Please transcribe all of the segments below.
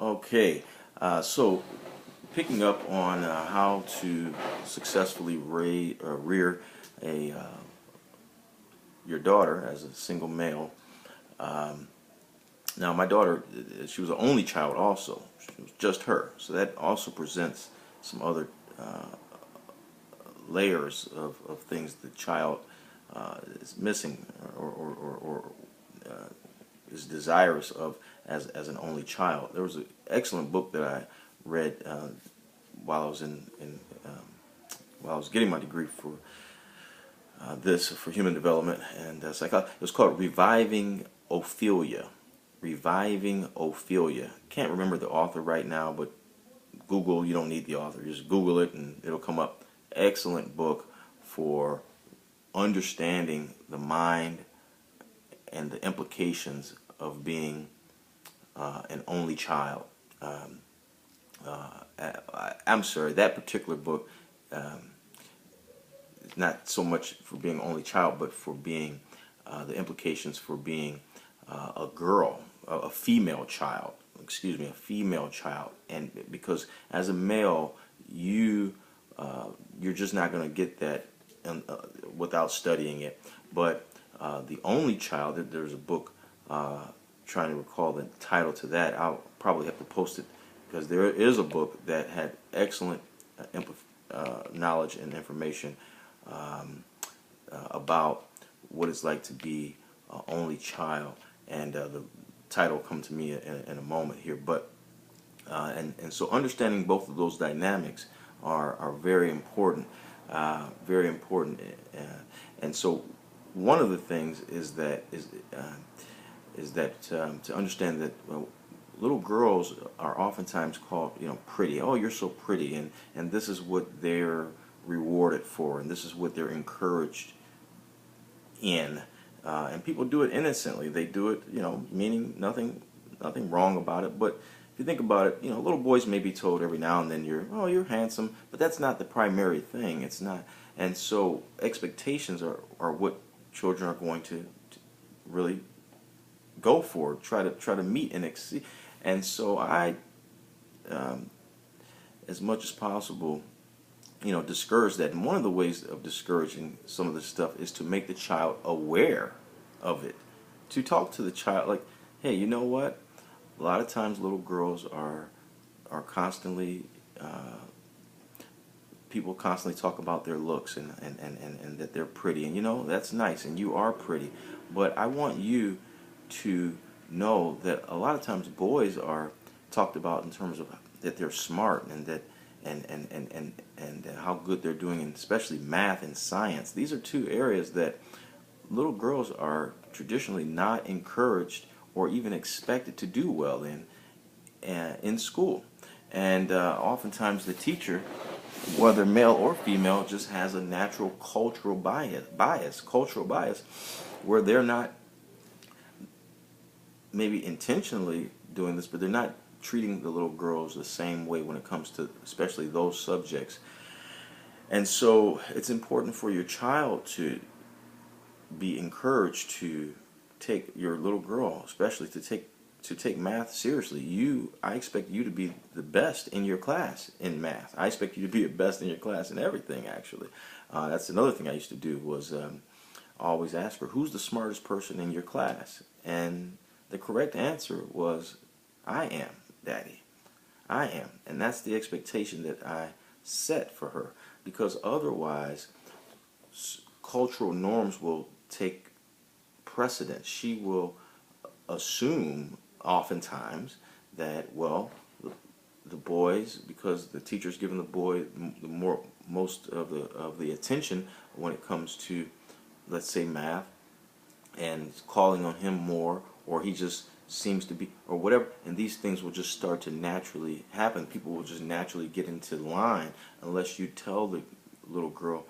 Okay, so picking up on how to successfully rear a your daughter as a single male. Um, Now, my daughter, she was the only child also. It was just her. So that also presents some other uh, layers of things the child is missing or is desirous of as an only child. There was an excellent book that I read while I was while I was getting my degree for for human development and psychology. It was called Reviving Ophelia. Reviving Ophelia. Can't remember the author right now, but Google, you don't need the author. Just Google it and it'll come up. Excellent book for understanding the mind and the implications of being an only child. Um, I'm sorry, that particular book um, is not so much for being only child, but for being the implications for being a girl, a female child. Excuse me, a female child, and because as a male, you're just not going to get that without studying it. But the only child, there's a book. Trying to recall the title to that. I'll probably have to post it because there is a book that had excellent knowledge and information about what it's like to be only child, and the title will come to me in a moment here. But and so understanding both of those dynamics are very important, very important. And so one of the things is that to understand that little girls are oftentimes called, pretty. Oh, you're so pretty, and this is what they're rewarded for, and this is what they're encouraged in. And people do it innocently. They do it, meaning nothing wrong about it. But if you think about it, little boys may be told every now and then, you're handsome, but that's not the primary thing. It's not. And so expectations are what children are going to really go for, try to meet and exceed. And so I, as much as possible, discourage that. And one of the ways of discouraging some of this stuff is to make the child aware of it. To talk to the child like, hey, you know what? A lot of times little girls are constantly people constantly talk about their looks and that they're pretty, and that's nice, and you are pretty, but I want you to know that a lot of times boys are talked about in terms of that they're smart and that and how good they're doing in especially math and science. These are two areas that little girls are traditionally not encouraged or even expected to do well in school. And oftentimes the teacher, whether male or female, just has a natural cultural bias, where they're not maybe intentionally doing this, but they're not treating the little girls the same way when it comes to especially those subjects. And so it's important for your child to be encouraged to take your little girl, especially to take math seriously. I expect you to be the best in your class in math. I expect you to be the best in your class in everything, actually. That's another thing I used to do was always ask her, who's the smartest person in your class? And the correct answer was, I am, Daddy. I am. And that's the expectation that I set for her. Because otherwise, cultural norms will take precedence. She will assume oftentimes that, well, the boys, because the teacher's giving the boy most of the attention when it comes to, let's say, math, and calling on him more, or he just seems to be, or whatever, and these things will just start to naturally happen. People will just naturally get into line unless you tell the little girl,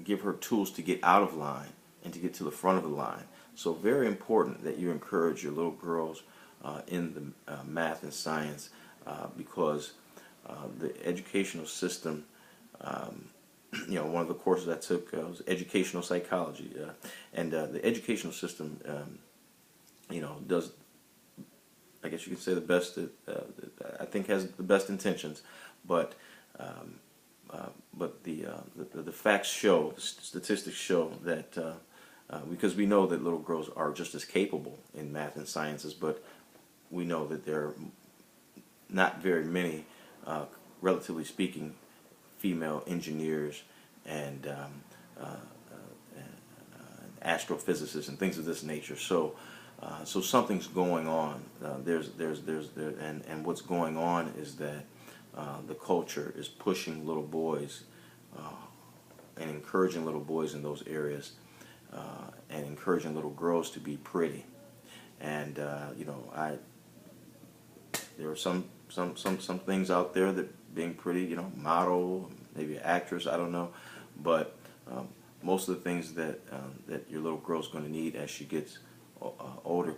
give her tools to get out of line and to get to the front of the line. So very important that you encourage your little girls in the math and science because the educational system, one of the courses I took was educational psychology, and the educational system, does I guess you could say the best, I think has the best intentions, but the facts show, the statistics show that because we know that little girls are just as capable in math and sciences, but we know that there are not very many, relatively speaking, female engineers and astrophysicists and things of this nature. So something's going on. And what's going on is that the culture is pushing little boys and encouraging little boys in those areas, and encouraging little girls to be pretty. And there are some things out there that being pretty, model, maybe actress, I don't know, but most of the things that your little girl's going to need as she gets older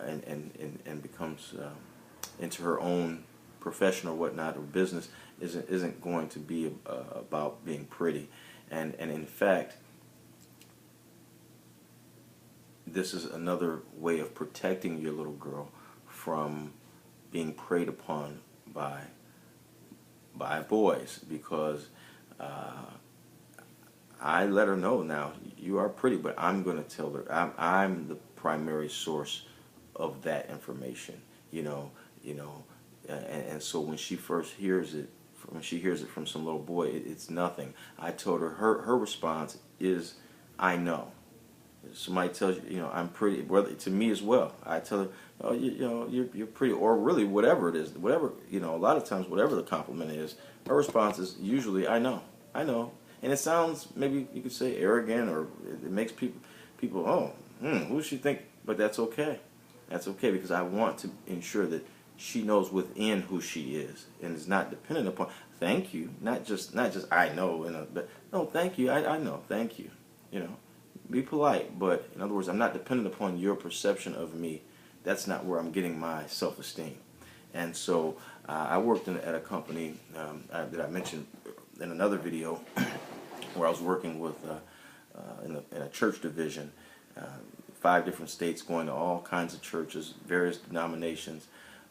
and becomes into her own profession or whatnot, or business, isn't going to be about being pretty. And in fact, this is another way of protecting your little girl from being preyed upon by boys, because I let her know now, you are pretty, but I'm going to tell her I'm the primary source of that information, and so when she first hears it, from some little boy, it's nothing. I told her response is, I know. Somebody tells you, I'm pretty, brother, to me as well. I tell her, oh, you're pretty, or really whatever it is, whatever, a lot of times whatever the compliment is, her response is usually, I know. And it sounds, maybe you could say arrogant, or it makes people, who does she think? But that's okay. That's okay, because I want to ensure that she knows within who she is, and is not dependent upon, thank you, not just I know, but no, thank you, I know, thank you, Be polite, but in other words, I'm not dependent upon your perception of me. That's not where I'm getting my self-esteem. And so I worked at a company that I mentioned in another video where I was working with in a church division, 5 different states, going to all kinds of churches, various denominations.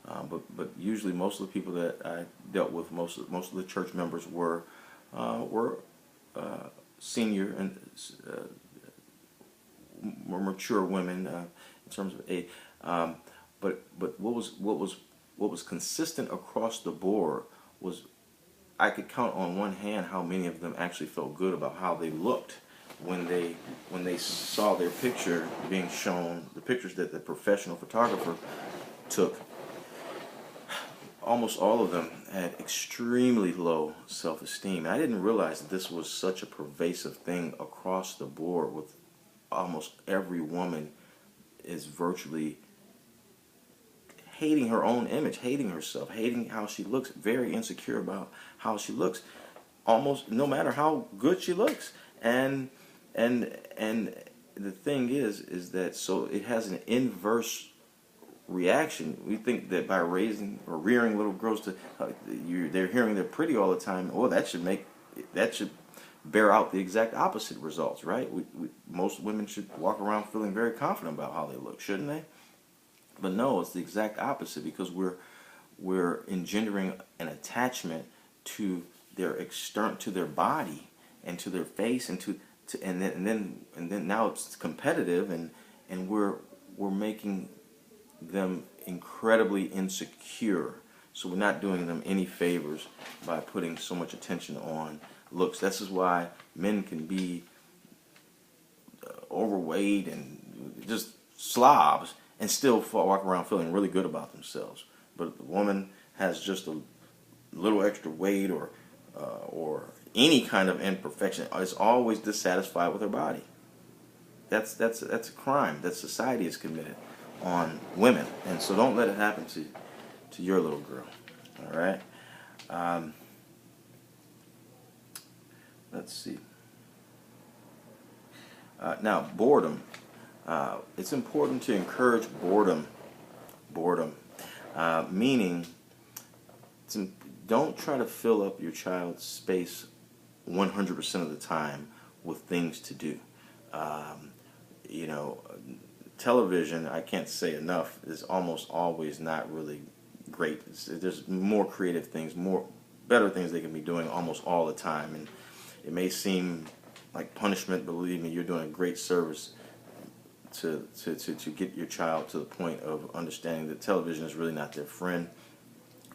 But usually most of the people that I dealt with, most of the church members were senior and more mature women in terms of age. But what was consistent across the board was, I could count on one hand how many of them actually felt good about how they looked when they saw their picture being shown, the pictures that the professional photographer took. Almost all of them had extremely low self-esteem. I didn't realize that this was such a pervasive thing across the board, with almost every woman is virtually hating her own image, hating herself, hating how she looks, very insecure about how she looks, almost no matter how good she looks. And the thing is that, so it has an inverse reaction. We think that by raising or rearing little girls to, they're hearing they're pretty all the time. Oh, that should bear out the exact opposite results, right? Most women should walk around feeling very confident about how they look, shouldn't they? But no, it's the exact opposite, because we're engendering an attachment to their body and to their face, and then now it's competitive, and we're making them incredibly insecure. So we're not doing them any favors by putting so much attention on looks. This is why men can be overweight and just slobs and still walk around feeling really good about themselves. But the woman has just a little extra weight or any kind of imperfection, is always dissatisfied with her body. That's a crime that society has committed on women, and so don't let it happen to your little girl. All right. Let's see. Now, boredom. It's important to encourage boredom. Meaning, don't try to fill up your child's space 100% of the time with things to do. television, I can't say enough, is almost always not really great. There's more creative things, more better things they can be doing almost all the time, and it may seem like punishment, but believe me, you're doing a great service to get your child to the point of understanding that television is really not their friend.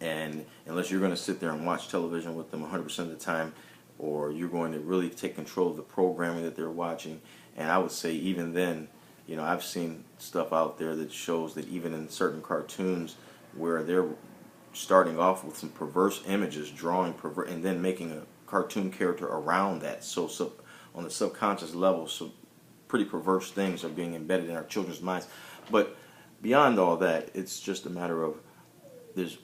And unless you're going to sit there and watch television with them 100% of the time, or you're going to really take control of the programming that they're watching, and I would say even then, you know, I've seen stuff out there that shows that even in certain cartoons where they're starting off with some perverse images, drawing pervert, and then making a cartoon character around that. So on the subconscious level, so pretty perverse things are being embedded in our children's minds. But beyond all that, it's just a matter of there's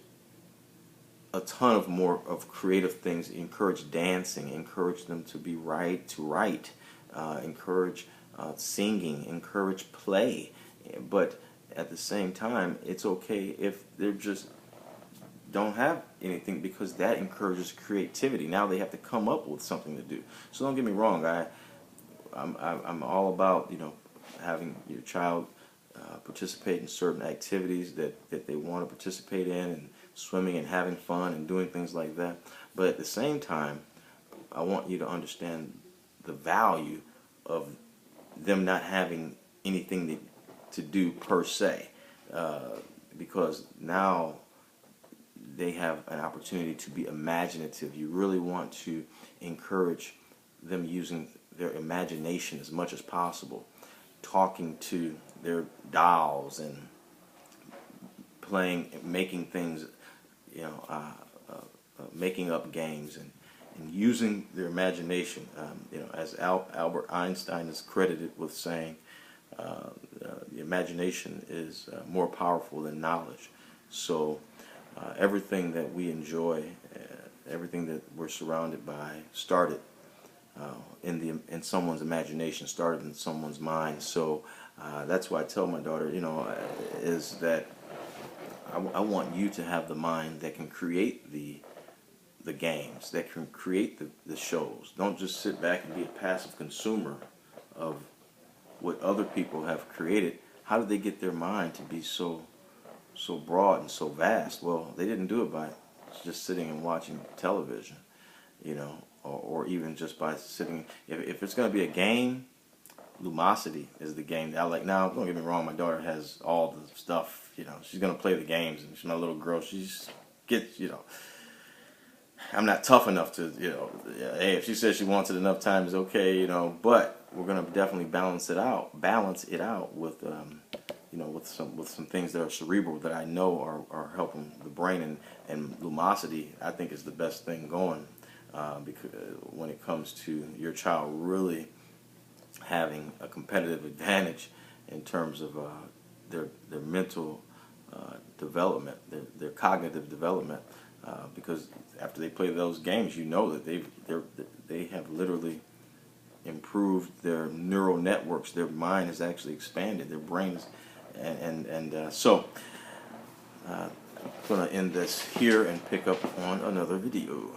a ton of more of creative things. Encourage dancing, encourage them to write, encourage singing, encourage play. But at the same time, it's okay if they're just don't have anything, because that encourages creativity. Now they have to come up with something to do. So don't get me wrong, I'm all about, you know, having your child participate in certain activities that they want to participate in, and swimming and having fun and doing things like that. But at the same time, I want you to understand the value of them not having anything to do per se, because now they have an opportunity to be imaginative. You really want to encourage them using their imagination as much as possible, talking to their dolls and playing, making things, you know, making up games and using their imagination. You know, as Albert Einstein is credited with saying, the imagination is more powerful than knowledge. So everything that we enjoy, everything that we're surrounded by, started in someone's imagination, started in someone's mind. So that's why I tell my daughter, you know, is that I want you to have the mind that can create the games, that can create the shows. Don't just sit back and be a passive consumer of what other people have created. How did they get their mind to be so broad and so vast? Well, they didn't do it by just sitting and watching television, you know, or even just by sitting. If it's going to be a game, Lumosity is the game that I like. Now, don't get me wrong, my daughter has all the stuff, you know, she's going to play the games, and she's my little girl, she's gets, you know, I'm not tough enough to, you know, hey, if she says she wants it enough times, okay, you know, but we're going to definitely balance it out with, you know, with some things that are cerebral that I know are helping the brain, and Lumosity, I think, is the best thing going, because when it comes to your child really having a competitive advantage in terms of their mental development, their cognitive development, because after they play those games, you know that they have literally improved their neural networks. Their mind has actually expanded. Their brains, so I'm going to end this here and pick up on another video.